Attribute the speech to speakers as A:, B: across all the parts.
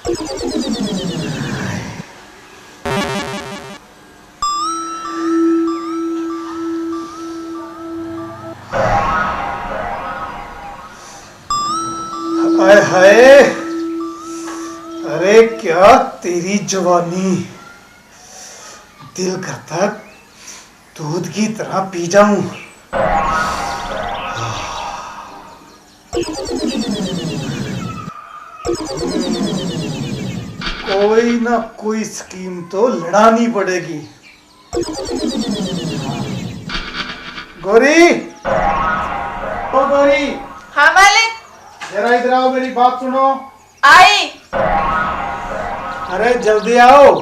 A: हाय हाय, अरे क्या तेरी जवानी, दिल करता दूध की तरह पी जाऊं। कोई ना कोई स्कीम तो लड़ानी पड़ेगी। गौरी, ओ गौरी।
B: हाँ मालिक।
A: जरा इधर आओ, मेरी बात सुनो।
B: आई।
A: अरे जल्दी आओ,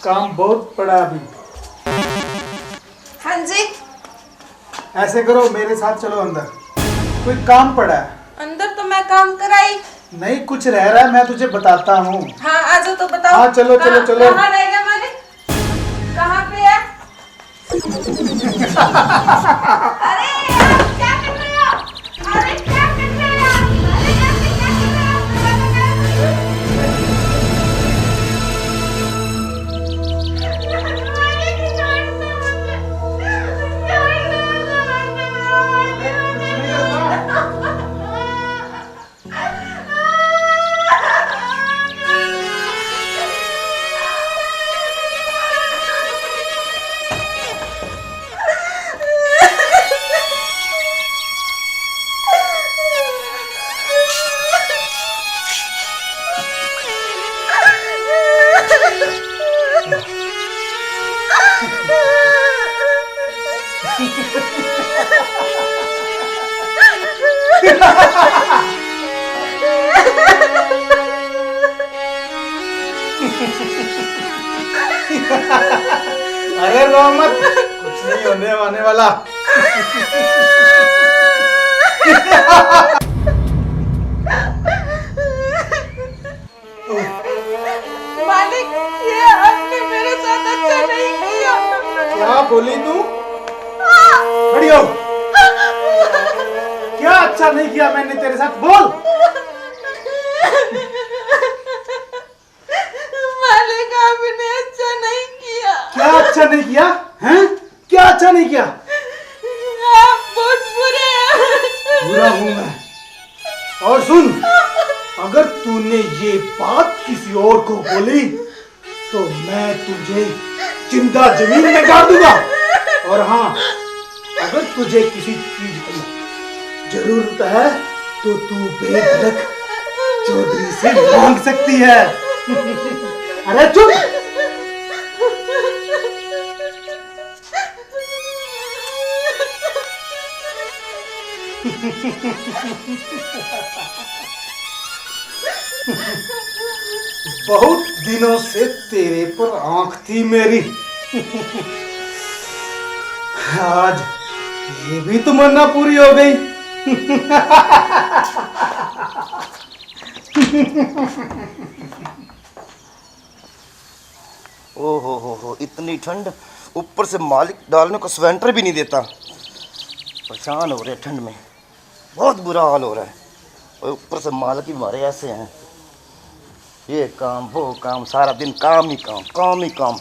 A: काम बहुत पड़ा अभी।
B: हाँ जी।
A: ऐसे करो, मेरे साथ चलो अंदर, कोई काम पड़ा है।
B: अंदर तो मैं काम कराई
A: नहीं, कुछ रह रहा है, मैं तुझे बताता हूँ।
B: हाँ आजो तो बताओ।
A: हाँ चलो चलो चलो।
B: कहाँ रह गया मालिक? कहाँ पे है? अरे यार क्या कर रहे हो? अरे क्या कर रहे हो यार? अरे यार क्या कर रहे हो?
A: अरे रो मत, कुछ नहीं होने वाला।
B: मालिक, ये आपने मेरे साथ अच्छा नहीं किया।
A: क्या बोली तू? खड़ी हो। क्या अच्छा नहीं किया मैंने तेरे साथ, बोल।
B: मालिक आपने अच्छा नहीं किया।
A: क्या अच्छा नहीं किया? हैं? क्या अच्छा नहीं किया?
B: आप बहुत बुरे हैं।
A: बुरा हूं मैं। और सुन, अगर तूने ये बात किसी और को बोली तो मैं तुझे जिंदा जमीन में गाड़ दूंगा। और हाँ, अगर तुझे किसी चीज की जरूरत है तो तू बेधड़क चौधरी से मांग सकती है। अरे चुप। बहुत दिनों से तेरे पर आंख थी मेरी। आज ये भी तमन्ना पूरी हो गई।
C: ओ हो, इतनी ठंड, ऊपर से मालिक डालने को स्वेटर भी नहीं देता। परेशान हो रहे ठंड में, बहुत बुरा हाल हो रहा है। और ऊपर से मालिक भी हमारे ऐसे हैं, ये काम वो काम, सारा दिन काम ही काम, काम ही काम।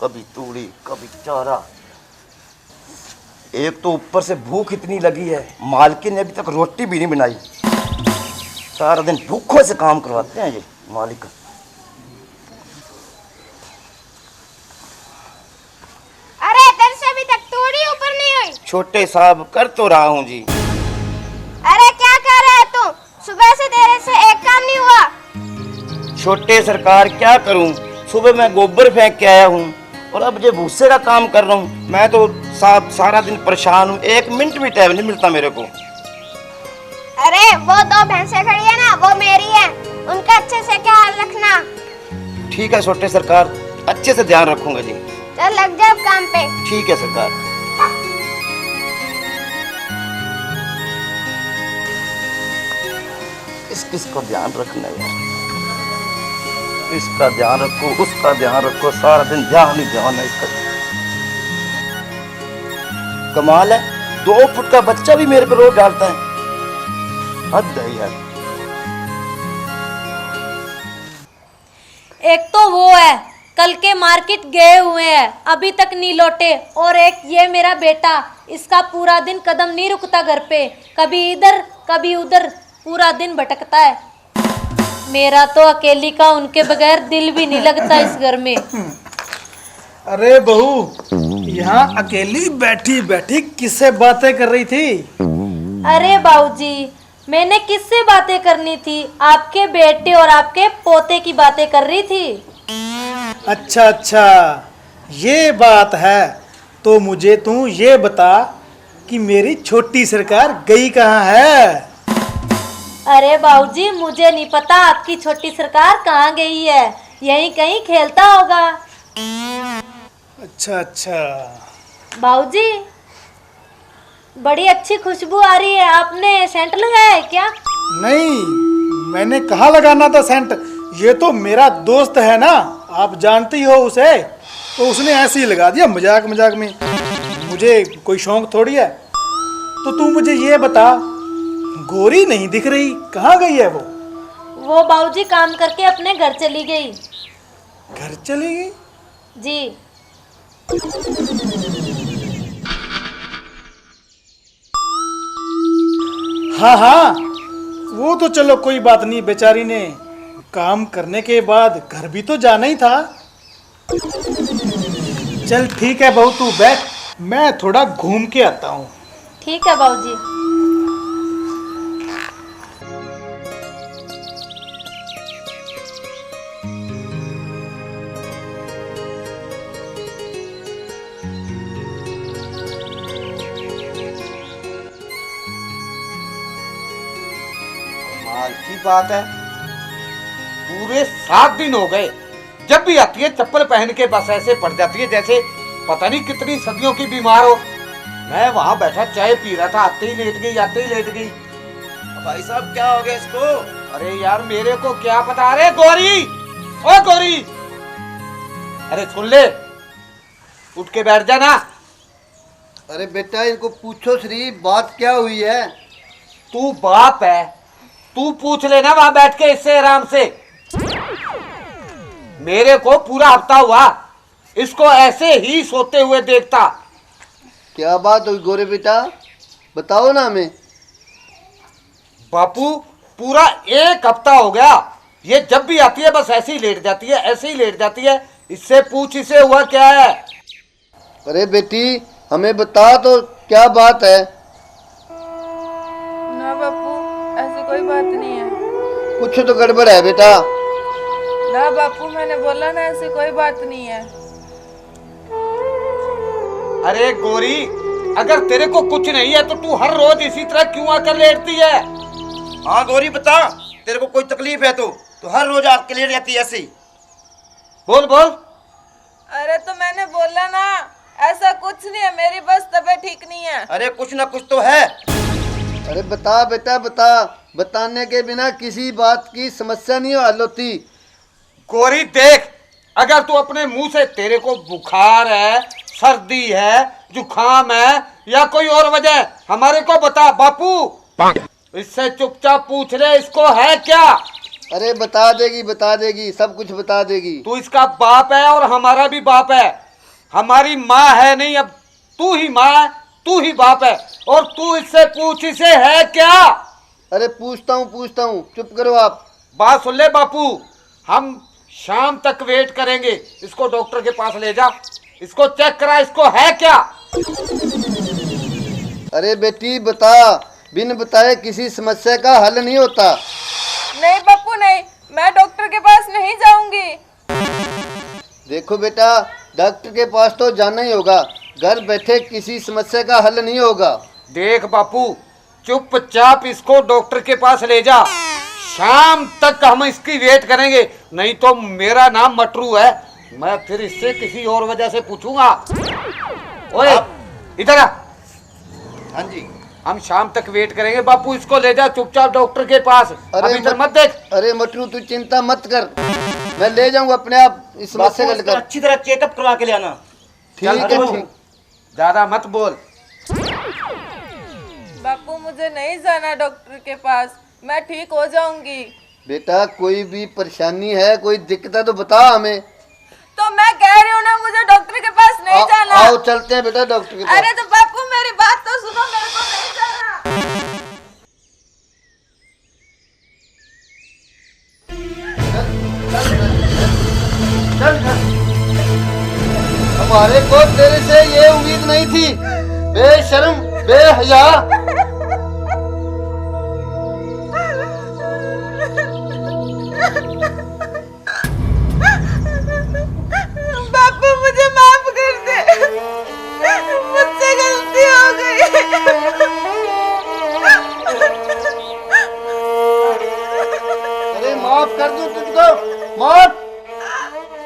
C: कभी तूड़ी कभी चारा। एक तो ऊपर से भूख इतनी लगी है, मालकिन ने अभी तक रोटी भी नहीं बनाई। सारा दिन भूखों से काम करवाते हैं ये मालिक।
D: अरे तेरे से अभी तक तूड़ी ऊपर नहीं हुई।
C: छोटे साहब कर तो रहा हूँ जी।
D: अरे क्या कर रहा है तू? सुबह से तेरे से एक काम नहीं हुआ।
C: छोटे सरकार क्या करूं, सुबह मैं गोबर फेंक के आया हूं और अब जो भूसे का काम कर रहा हूं। मैं तो सारा दिन परेशान हूं, एक मिनट भी टाइम नहीं मिलता मेरे को।
D: अरे वो दो भैंसें खड़ी है ना, वो मेरी है, उनका अच्छे से ख्याल रखना।
C: ठीक है छोटे सरकार, अच्छे से ध्यान रखूंगा जी।
D: चल लग जा काम पे।
C: ठीक है सरकार। किसको ध्यान रखना है यार, इसका ध्यान रखो, उसका ध्यान रखो, सारा दिन ध्यान ही ध्यान है इसका। कमाल है, 2 फुट का बच्चा भी मेरे पे रोक डालता है। हद है यार।
E: एक तो वो है कल के मार्केट गए हुए हैं अभी तक नहीं लौटे, और एक ये मेरा बेटा, इसका पूरा दिन कदम नहीं रुकता घर पे, कभी इधर कभी उधर पूरा दिन भटकता है। मेरा तो अकेली का उनके बगैर दिल भी नहीं लगता इस घर में।
A: अरे बहू, यहाँ अकेली बैठी बैठी किससे बातें कर रही थी?
E: अरे बाबूजी, मैंने किससे बातें करनी थी? आपके बेटे और आपके पोते की बातें कर रही थी।
A: अच्छा अच्छा, ये बात है। तो मुझे तू ये बता कि मेरी छोटी सरकार गई कहाँ है?
E: अरे बाबूजी, मुझे नहीं पता आपकी छोटी सरकार कहाँ गई है, यहीं कहीं खेलता होगा।
A: अच्छा अच्छा।
E: बाबूजी, बड़ी अच्छी खुशबू आ रही है, आपने सेंट लगाया है क्या?
A: नहीं, मैंने कहाँ लगाना था सेंट? ये तो मेरा दोस्त है ना, आप जानती हो उसे, तो उसने ऐसे ही लगा दिया मजाक मजाक में। मुझे कोई शौक थोड़ी है। तो तू मुझे ये बता, गोरी नहीं दिख रही, कहाँ गई है वो?
E: वो बाबूजी काम करके अपने घर चली गई।
A: घर चली गई?
E: जी।
A: हाँ हाँ, वो तो चलो कोई बात नहीं, बेचारी ने काम करने के बाद घर भी तो जाना ही था। चल ठीक है बहू, तू बैठ, मैं थोड़ा घूम के आता हूँ।
E: ठीक है बाबूजी।
F: कमाल की बात है, पूरे 7 दिन हो गए, जब भी आती है चप्पल पहन के बस ऐसे पड़ जाती है जैसे पता नहीं कितनी सदियों की बीमार हो। मैं वहां बैठा चाय पी रहा था, आते ही लेट गई, आते ही लेट गई।
C: भाई साहब क्या हो गया इसको?
F: अरे यार मेरे को क्या पता। अरे गौरी, ओ गौरी, अरे सुन ले, उठ के बैठ जाना।
G: अरे बेटा, इनको पूछो श्री, बात क्या हुई है?
F: तू बाप है, तू पूछ लेना वहां बैठ के इससे आराम से। मेरे को पूरा हफ्ता हुआ इसको ऐसे ही सोते हुए देखता।
G: क्या बात हुई गोरे बेटा, बताओ ना हमें।
F: बापू, पूरा 1 हफ्ता हो गया, ये जब भी आती है बस ऐसे ही लेट जाती है, ऐसे ही लेट जाती है। इससे पूछ, इसे हुआ क्या है?
G: अरे बेटी, हमें बता तो क्या बात है।
B: ना बापू, ऐसी कोई बात नहीं है।
G: कुछ तो गड़बड़ है बेटा।
B: ना बापू, मैंने बोला ना, ऐसी कोई बात नहीं है।
F: अरे गोरी, अगर तेरे को कुछ नहीं है तो तू हर रोज इसी तरह क्यों आकर लेटती है?
C: हाँ गौरी बता, तेरे को कोई तकलीफ है तो हर रोज आके लेट जाती है ऐसे ही।
F: बोल बोल।
B: अरे तो मैंने बोला ना, ऐसा कुछ नहीं है, मेरी बस तबीयत ठीक नहीं है।
C: अरे कुछ ना कुछ तो है।
G: अरे बता बेटा बता, बताने के बिना किसी बात की समस्या नहीं हल होती।
F: गोरी देख, अगर तू अपने मुंह से तेरे को बुखार है, सर्दी है, जुखाम है या कोई और वजह हमारे को बता बापू। इससे चुपचाप पूछ ले इसको है क्या।
G: अरे बता देगी, सब कुछ बता देगी।
F: तू इसका बाप है और हमारा भी बाप है। हमारी माँ है नहीं, अब तू ही माँ है, तू ही बाप है, और तू इससे पूछ इसे है क्या।
G: अरे पूछता हूँ, चुप करो आप।
F: बात सुन ले बापू, हम शाम तक वेट करेंगे। इसको डॉक्टर के पास ले जा, इसको चेक करा, इसको है क्या।
G: अरे बेटी बता, बिन बताए किसी समस्या का हल नहीं होता।
B: नहीं बापू नहीं, मैं डॉक्टर के पास नहीं जाऊंगी।
G: देखो बेटा, डॉक्टर के पास तो जाना ही होगा, घर बैठे किसी समस्या का हल नहीं होगा।
F: देख बापू, चुपचाप इसको डॉक्टर के पास ले जा, शाम तक हम इसकी वेट करेंगे, नहीं तो मेरा नाम मटरू है, मैं फिर इससे किसी और वजह से पूछूंगा। ओए इधर आ।
C: हाँ जी।
F: हम शाम तक वेट करेंगे बापू, इसको ले जा चुपचाप डॉक्टर के पास। अभी इधर मत देख।
G: अरे मटरू तू चिंता मत कर, मैं ले जाऊंगा अपने आप इस समस्या का हल कर।
C: अच्छी तरह चेकअप करवा के ले आना।
G: ठीक है ठीक।
F: ज्यादा मत बोल।
B: बापू मुझे नहीं जाना डॉक्टर के पास, मैं ठीक हो जाऊंगी।
G: बेटा कोई भी परेशानी है, कोई दिक्कत है तो बता हमें।
B: तो मैं कह रही हूँ ना, मुझे डॉक्टर के पास नहीं जाना।
G: आओ चलते हैं बेटा डॉक्टर के पास।
B: अरे तो बापू मेरी बात तो सुनो, मेरे को नहीं जाना।
G: चल चल। हमारे को तेरे से ये उम्मीद नहीं थी, बेशर्म बेहया।
B: बापू मुझे माफ कर दे, मुझसे गलती हो गई।
G: अरे माफ कर दूं तुझको, माफ।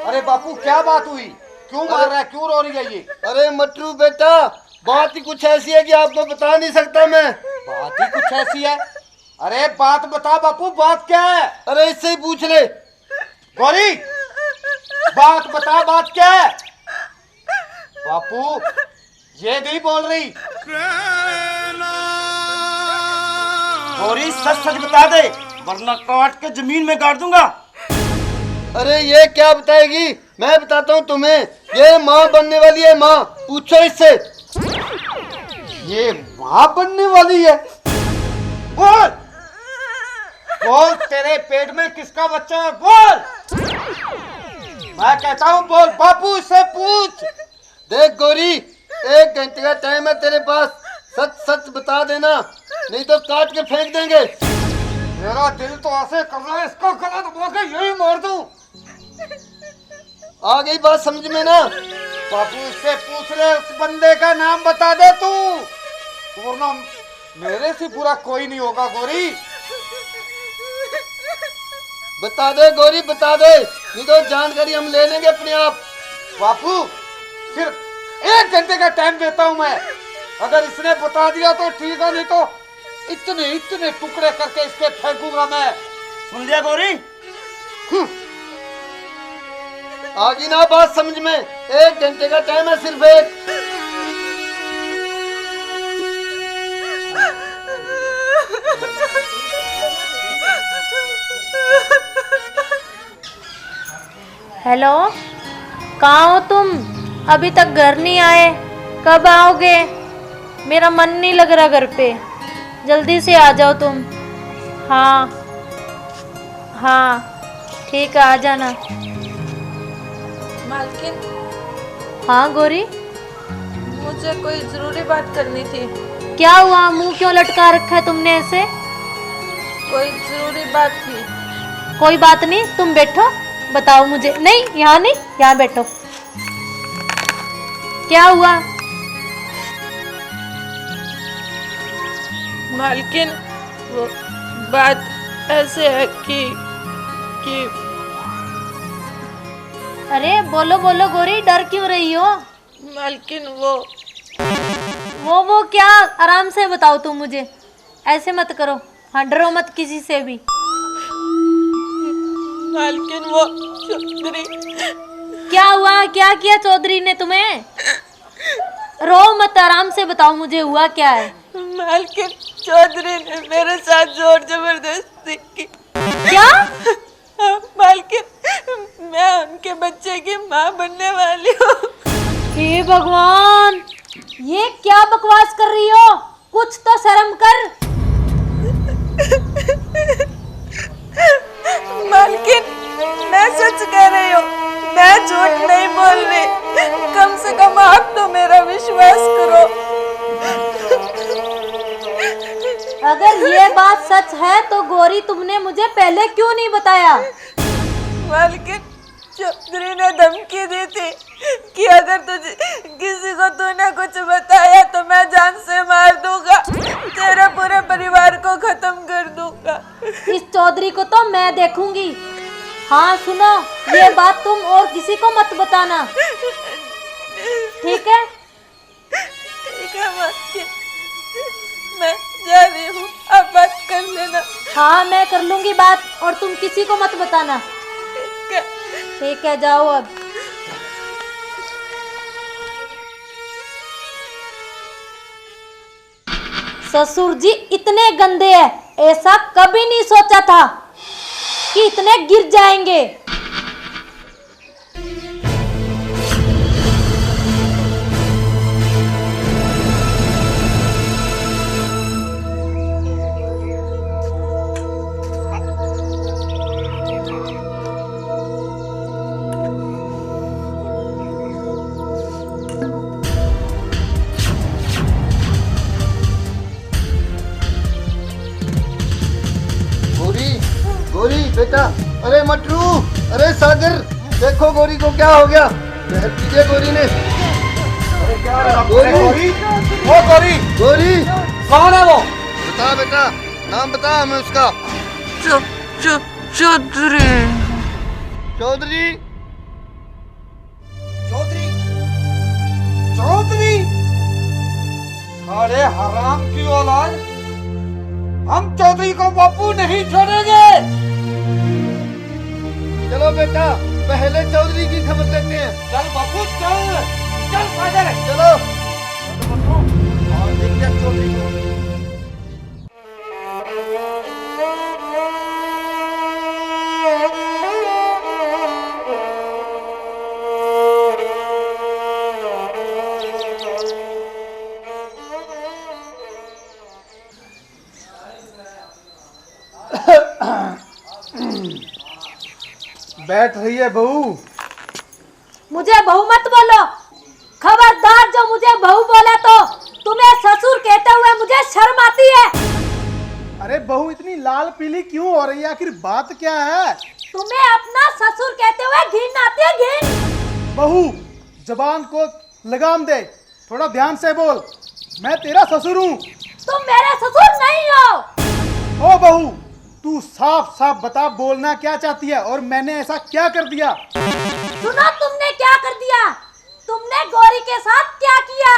F: अरे बापू क्या बात हुई, क्यों मार रहा है, क्यों रो रही है ये?
G: अरे मटरू बेटा, बात ही कुछ ऐसी है कि आपको बता नहीं सकता मैं।
F: बात ही कुछ ऐसी है? अरे बात बता बापू, बात क्या है?
G: अरे इससे ही पूछ ले।
F: गौरी बात बता, बात क्या है? बापू ये नहीं बोल रही।
C: गौरी सच सच बता दे, वरना काट के जमीन में गाड़ दूंगा।
G: अरे ये क्या बताएगी, मैं बताता हूँ तुम्हें। ये माँ बनने वाली है, माँ, पूछो इससे।
F: ये माँ बनने वाली है? बोल बोल, तेरे पेट में किसका बच्चा है, बोल। मैं कहता हूँ बोल बापू, इससे पूछ।
G: देख गौरी, 1 घंटे का टाइम है तेरे पास, सच सच बता देना, नहीं तो काट के फेंक देंगे।
F: मेरा दिल तो ऐसे कर रहा है, इसका गला दबा के यही मार दूं।
G: आ गई बात समझ में ना?
F: बापू इससे पूछ ले, उस बंदे का नाम बता दे तू, वरना मेरे से बुरा कोई नहीं होगा। गौरी
G: बता दे गौरी, बता दे, नहीं तो जानकारी हम ले लेंगे अपने आप।
F: बापू सिर्फ 1 घंटे का टाइम देता हूं मैं, अगर इसने बता दिया तो ठीक है, नहीं तो इतने इतने टुकड़े करके इसके फेंकूंगा मैं।
C: सुन लिया गौरी?
G: आ गई ना बात समझ में? 1 घंटे का टाइम है, सिर्फ 1।
E: हेलो, कहाँ हो तुम? अभी तक घर नहीं आए, कब आओगे? मेरा मन नहीं लग रहा घर पे, जल्दी से आ जाओ तुम। हाँ हाँ ठीक है, आ जाना।
B: मालकिन,
E: हाँ गौरी,
B: मुझे कोई जरूरी बात करनी थी।
E: क्या हुआ? मुंह क्यों लटका रखा है तुमने ऐसे?
B: कोई जरूरी बात थी।
E: कोई बात नहीं, तुम बैठो, बताओ मुझे। नहीं यहाँ नहीं, यहाँ बैठो। क्या हुआ?
B: मालकिन, वो बात ऐसे है कि
E: अरे बोलो बोलो गौरी, डर क्यों रही हो?
B: मालकिन
E: वो क्या, आराम से बताओ तुम मुझे, ऐसे मत करो। हाँ, डरो मत किसी से भी।
B: मालकिन वो चौधरी।
E: क्या हुआ? क्या किया चौधरी ने तुम्हें? रो मत, आराम से बताओ मुझे, हुआ क्या है?
B: मालकिन चौधरी ने मेरे साथ जोर जबरदस्ती की।
E: क्या?
B: मालकिन, मैं उनके बच्चे की माँ बनने वाली हूँ।
E: हे भगवान, ये क्या बकवास कर रही हो? कुछ तो शर्म कर।
B: मालकिन, मैं सच कह रही हूँ, मैं झूठ नहीं बोल रही। कम से कम आप तो मेरा विश्वास करो।
E: अगर ये बात सच है तो गौरी तुमने मुझे पहले क्यों नहीं बताया?
B: मालकिन, चौधरी ने धमकी दी थी कि अगर तुझे किसी को तूने कुछ बताया तो मैं जान से मार दूंगा, तेरे पूरे परिवार को खत्म कर दूंगा।
E: इस चौधरी को तो मैं देखूंगी। हाँ सुनो, ये बात तुम और किसी को मत बताना, ठीक है?
B: ठीक है मालकिन, मैं जा रही हूँ, आप बात कर लेना।
E: हाँ मैं कर लूंगी बात, और तुम किसी को मत बताना,
B: ठीक है?
E: ठीक है, जाओ अब। ससुर जी इतने गंदे हैं, ऐसा कभी नहीं सोचा था। कि इतने गिर जाएंगे।
G: गोरी गोरी बेटा, अरे मटरू, अरे सागर, देखो गोरी को क्या हो गया। जहर पी लिया गोरी ने। गोरी
F: ओ गौरी,
G: गोरी
F: कौन है वो?
G: बता बेटा, नाम बता हमें उसका।
B: चौधरी।
G: चौधरी
F: चौधरी, चौधरी, अरे हराम की औलाद, हम चौधरी को बापू नहीं छोड़ेंगे।
G: चलो बेटा, पहले चौधरी की खबर लेते हैं।
F: चल बापू चल, चल सागर,
G: चलो।
F: और देखते हैं चौधरी को।
A: बैठ रही है बहू।
E: मुझे बहू मत बोलो, खबरदार जो मुझे बहू बोला तो तुम्हें ससुर कहते हुए मुझे शर्म आती है।
A: अरे बहू इतनी लाल पीली क्यों हो रही है, आखिर बात क्या है?
E: तुम्हें अपना ससुर कहते हुए घिन आती है, घिन।
A: बहू जबान को लगाम दे, थोड़ा ध्यान से बोल। मैं तेरा ससुर हूँ।
E: तुम मेरे ससुर नहीं हो।
A: ओ बहू, तू साफ साफ बता, बोलना क्या चाहती है और मैंने ऐसा क्या कर दिया?
E: सुनो तुमने क्या कर दिया, तुमने गौरी के साथ क्या किया।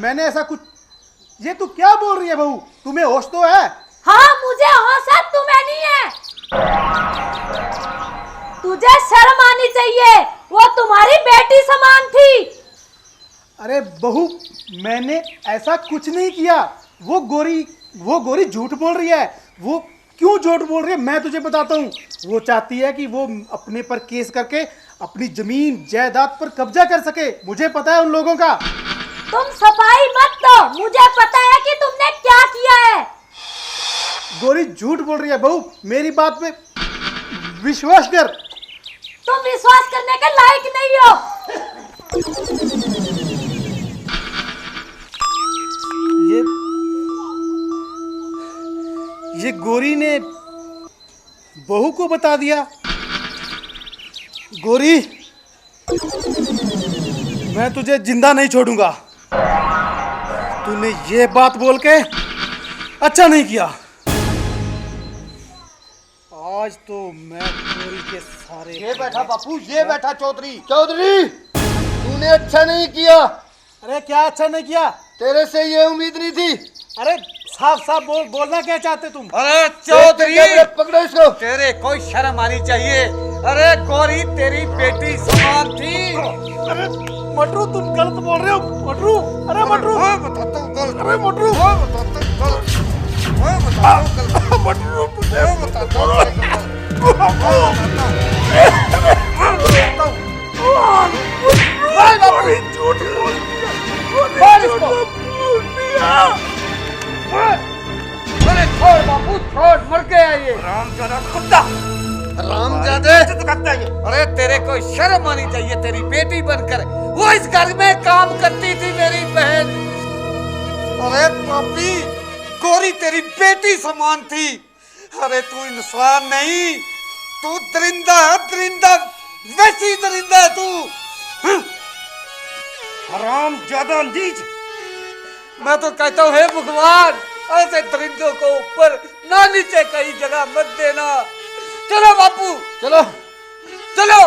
A: मैंने ऐसा कुछ, ये तू क्या बोल रही है बहू? तुम्हें होश तो है?
E: हाँ मुझे होश है, तुम्हें नहीं है। तुझे शर्म आनी चाहिए, वो तुम्हारी बेटी समान थी।
A: अरे बहू, मैंने ऐसा कुछ नहीं किया। वो गोरी झूठ बोल रही है। वो क्यों झूठ बोल रही है मैं तुझे बताता हूँ। वो चाहती है कि वो अपने पर केस करके अपनी जमीन जायदाद पर कब्जा कर सके। मुझे पता है उन लोगों का।
E: तुम सफाई मत दो, मुझे पता है कि तुमने क्या किया है।
A: गोरी झूठ बोल रही है बहू, मेरी बात पे विश्वास कर।
E: तुम विश्वास करने के लायक नहीं हो।
A: ये गोरी ने बहू को बता दिया। गोरी, मैं तुझे जिंदा नहीं छोड़ूंगा। तूने ये बात बोल के अच्छा नहीं किया। आज तो मैं गोरी के सारे।
F: ये बैठा बापू, ये बैठा चौधरी।
G: चौधरी, तूने अच्छा नहीं किया।
A: अरे क्या अच्छा नहीं किया?
G: तेरे से ये उम्मीद नहीं थी।
A: अरे साफ साफ बोलना क्या चाहते तुम?
F: अरे चौधरी,
G: पकड़ो इसको।
F: तेरे कोई शर्म आनी चाहिए। अरे गौरी तेरी बेटी समान थी।
A: अरे मटरू, तुम गलत बोल रहे हो। मटरू, अरे मटरू,
F: मैं बताता हूँ गलत।
A: अरे मटरू,
F: मैं बताता हूँ गलत। मैं बताता हूँ गलत।
A: मटरू,
F: मैं बताता हूँ गलत। मैं बताता हूँ।
A: झूठ बोल
F: मार इसको। अरे छोड़ बापू, छोड़, मर गया ये रामजादा कुत्ता।
G: रामजादे,
F: अरे तेरे को शर्म आनी चाहिए, तेरी बेटी बनकर वो इस घर में काम करती थी, मेरी बहन। अरे पापी, गौरी तेरी बेटी समान थी। अरे तू इंसान नहीं, तू दरिंदा है, दरिंदा, वैसी दरिंदा है तू। हरामजादा नीच। मैं तो कहता हूँ हे भगवान, ऐसे दरिंदों को ऊपर ना नीचे कहीं जगह मत देना। चलो बापू,
G: चलो
F: चलो।